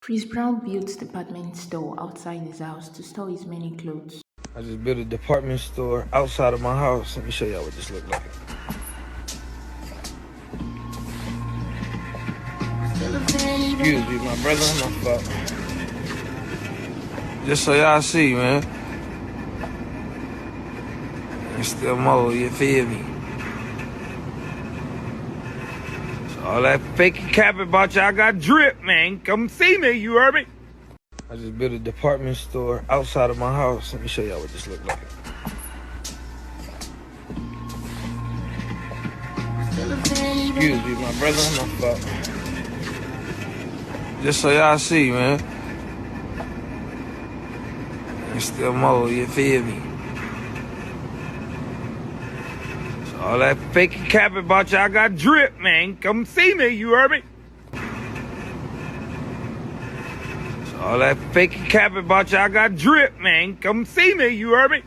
Chris Brown built department store outside his house to store his many clothes. I just built a department store outside of my house. Let me show y'all what this look like. Excuse me, my brother, my fault. Just so y'all see, man. There's still more, you feel me? So all that fake cap about y'all got drip, man. Come see me, you heard me? I just built a department store outside of my house. Let me show y'all what this look like. Excuse me, my brother, my fault. Just so y'all see, man. There's still more, you feel me? So all that fake cap about y'all got drip, man. Come see me, you heard me? So all that fake cap about y'all got drip, man. Come see me, you heard me?